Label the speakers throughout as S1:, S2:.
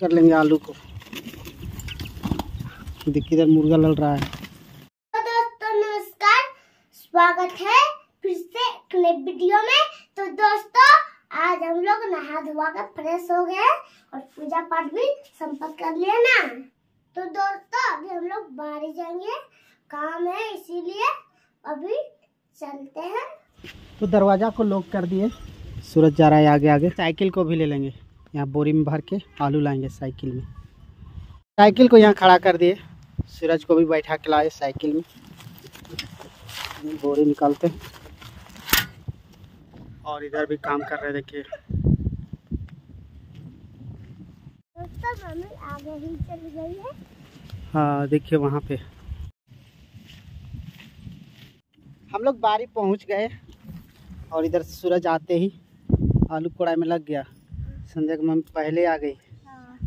S1: कर लेंगे आलू को। देखिए इधर मुर्गा लड़ रहा है।
S2: तो दोस्तों नमस्कार, स्वागत है फिर से एक नए वीडियो में। तो दोस्तों आज हम लोग नहा धोवा कर फ्रेश हो गए और पूजा पाठ भी संपन्न कर लिया ना। तो दोस्तों अभी हम लोग बाहर ही जाएंगे, काम है इसीलिए अभी चलते हैं।
S1: तो दरवाजा को लॉक कर दिए। सूरज जा रहा है आगे आगे। साइकिल को भी ले लेंगे, यहाँ बोरी में भर के आलू लाएंगे साइकिल में। साइकिल को यहाँ खड़ा कर दिए, सूरज को भी बैठा के लाए साइकिल में। बोरी निकालते और इधर भी काम कर रहे देखिए।
S2: दोस्तों मम्मी आगे ही चली गई है।
S1: हाँ देखिए वहाँ पे हम लोग बारी पहुँच गए और इधर सूरज आते ही आलू कोड़ाई में लग गया। संजय की मम्मी पहले आ गई।
S2: हाँ।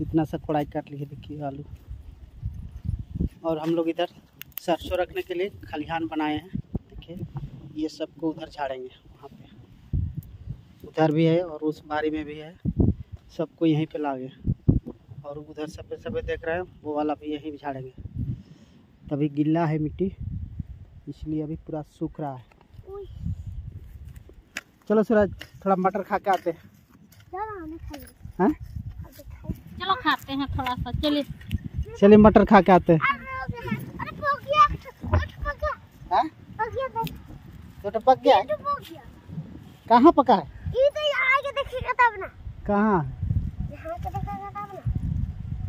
S1: इतना सा कोड़ाई कर लिए देखिए आलू। और हम लोग इधर सरसों रखने के लिए खलिहान बनाए हैं। देखिए ये सबको उधर झाड़ेंगे, वहाँ पे उधर भी है और उस बारी में भी है, सबको यहीं पे लागे। और उधर सफ़ेद सफ़ेद देख रहे हैं वो वाला भी यहीं झाड़ेंगे। तभी गिल्ला है मिट्टी, इसलिए अभी पूरा सूख रहा है। चलो सूरज थोड़ा मटर खा के आते हैं। हाँ
S2: चलो खाते हैं थोड़ा सा।
S1: चलिए मटर खा के आते हैं। हाँ? तो पक गया है? कहाँ पका है? कहाँ है?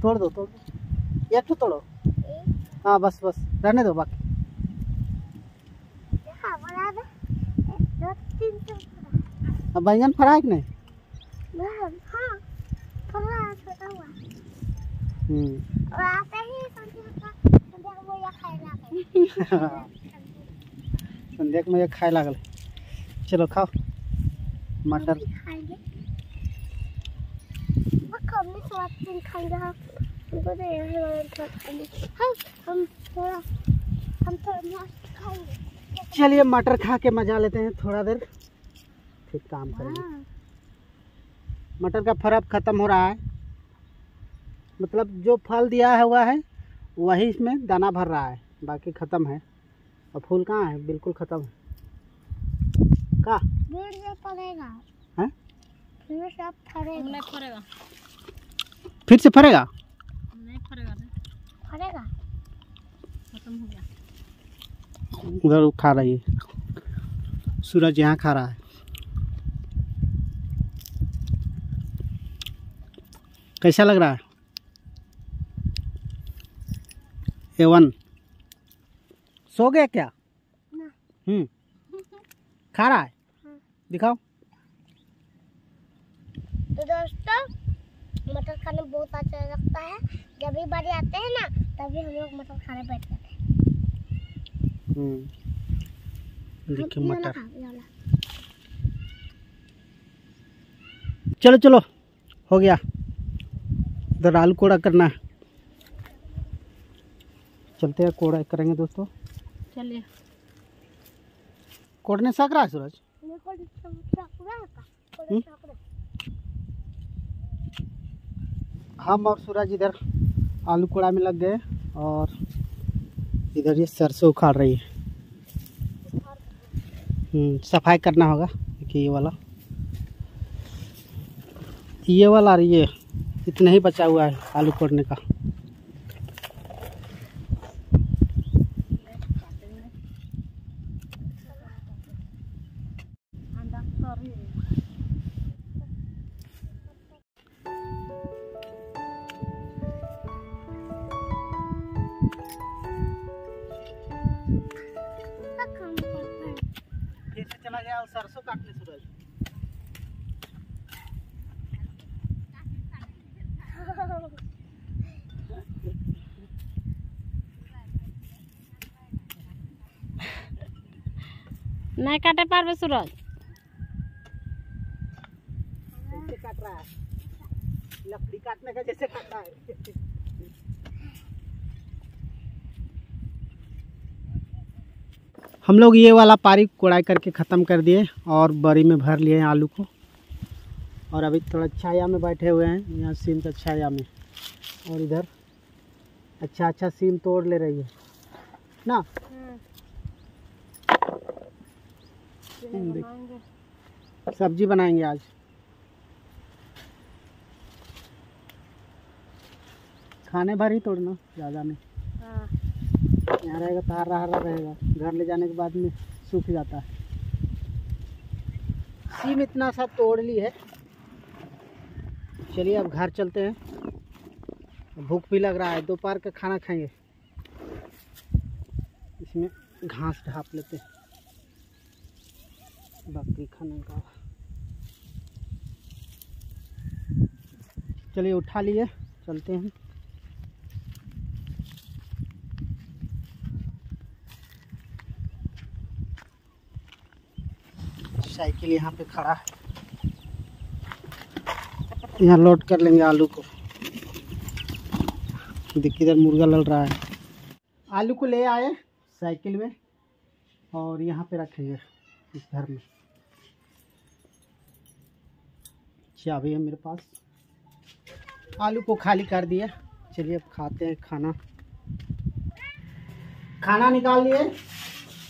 S1: तोड़ दो एक तो तोड़ो। हाँ बस रहने दो बाकी। अब बैंगन फरा है कि नहीं? संध्या में ये खाए लागल। चलो खाओ मटर। चलिए मटर खा के मजा लेते हैं थोड़ा देर, फिर काम करेंगे। मटर का फल अब खत्म हो रहा है, मतलब जो फल दिया हुआ है वही इसमें दाना भर रहा है, बाकी खत्म है। और फूल कहाँ है? बिल्कुल खत्म है। का
S2: फरेगा
S1: है?
S2: फिर से फरेगा।
S1: फिर से फरेगा?
S2: नहीं फरेगा, फरेगा खत्म हो गया।
S1: उधर खा रही है सूरज, यहाँ खा रहा है। कैसा लग रहा है? A1 सो गया क्या? खा रहा है?
S2: हाँ।
S1: दिखाओ।
S2: तो दोस्तों मटर खाने बहुत अच्छा लगता है। जब भी बारी आते हैं ना तभी हम लोग मटर खाने बैठ जाते हैं।
S1: देखिए मटर। चलो चलो हो गया। इधर आलू कोड़ा करना है, चलते हैं कोड़ा करेंगे दोस्तों।
S2: चलिए।
S1: कोड़ने सक रहा है सूरज? हम और सूरज इधर आलू कोड़ा में लग गए और इधर ये सरसों उखाड़ रही है। सफाई करना होगा। देखिए ये वाला और ये इतना ही बचा हुआ है आलू कोड़ने का। फिर से चला गया और सरसों काटने सूरज।
S2: नहीं काटे पारबे सूरज।
S1: कैसे काट रहा है? लकड़ी काटने का जैसे काट रहा है। हम लोग ये वाला पारी कोड़ाई करके ख़त्म कर दिए और बड़ी में भर लिए आलू को। और अभी थोड़ा छाया में बैठे हुए हैं, यहाँ सीम का छाया में। और इधर अच्छा सीम तोड़ ले रही है ना। सब्जी बनाएंगे आज। खाने भर ही तोड़ना, ज़्यादा नहीं। यहाँ रहेगा तो हरा हरा रहेगा, घर ले जाने के बाद में सूख जाता है। सीम इतना सा तोड़ ली है। चलिए अब घर चलते हैं, भूख भी लग रहा है, दोपहर का खाना खाएंगे। इसमें घास ढाप लेते हैं बकरी खाने का। चलिए उठा लिए, चलते हैं। साइकिल यहाँ पे खड़ा है, यहाँ लोड कर लेंगे आलू को। देखिए इधर मुर्गा लड़ रहा है। आलू को ले आए साइकिल में और यहाँ पे रखेंगे इस घर में। चाबी है मेरे पास। आलू को खाली कर दिया। चलिए अब खाते हैं खाना। खाना निकाल लिए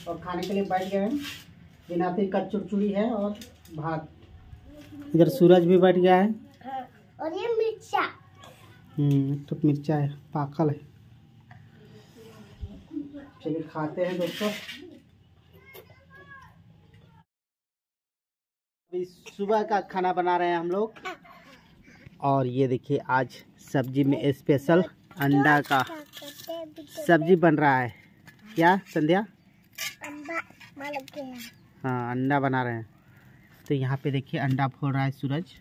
S1: और खाने के लिए बैठ गए हैं। बिनाती का चुड़चुड़ी है और भात। इधर सूरज भी बैठ गया है।
S2: और ये मिर्चा।
S1: तो मिर्चा है, पाकल है। चलिए खाते हैं दोस्तों। अभी सुबह का खाना बना रहे हैं हम लोग। और ये देखिए आज सब्जी में स्पेशल अंडा का सब्जी बन रहा है। क्या संध्या? हाँ, अंडा बना रहे हैं। तो यहाँ पे देखिए अंडा फोड़ रहा है सूरज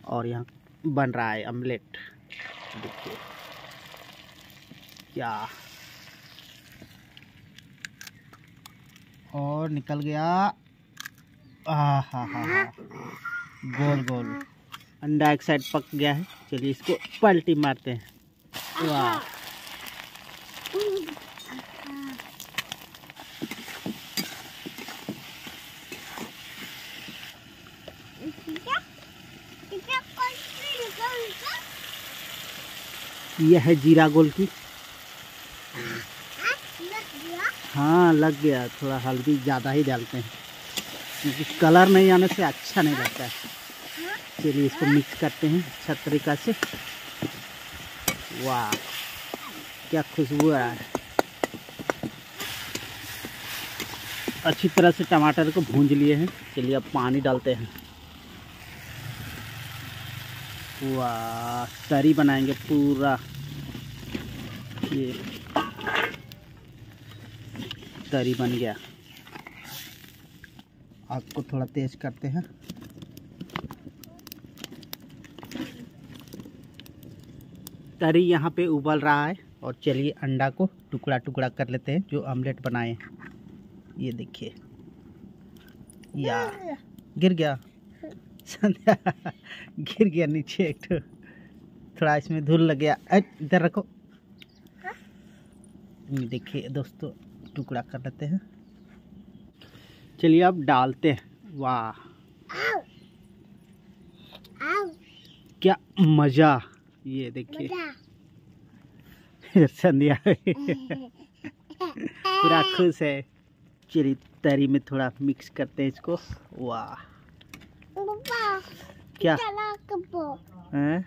S1: और यहाँ बन रहा है ऑमलेट। देखिए क्या, और निकल गया। हा गोल गोल अंडा एक साइड पक गया है। चलिए इसको पलटी मारते हैं। वाह, यह है जीरा गोल की। हाँ लग गया। थोड़ा हल्दी ज़्यादा ही डालते हैं क्योंकि कलर नहीं आने से अच्छा नहीं लगता है। चलिए इसको मिक्स करते हैं अच्छा तरीक़ा से। वाह क्या खुशबू आ रहा है। अच्छी तरह से टमाटर को भूंज लिए हैं। चलिए अब पानी डालते हैं। वाह तरी बनाएंगे पूरा। ये तरी बन गया। आग को थोड़ा तेज करते हैं। तरी यहाँ पे उबल रहा है। और चलिए अंडा को टुकड़ा टुकड़ा कर लेते हैं जो ऑमलेट बनाए हैं। ये देखिए, यार गिर गया संध्या गिर गया नीचे एक तो। थोड़ा इसमें धूल लग गया। इधर रखो। देखिए दोस्तों टुकड़ा कर लेते हैं। चलिए अब डालते हैं। वाह क्या मज़ा। ये देखिए संध्या पूरा खुश है। चलिए तरी में थोड़ा मिक्स करते हैं इसको। वाह क्या है?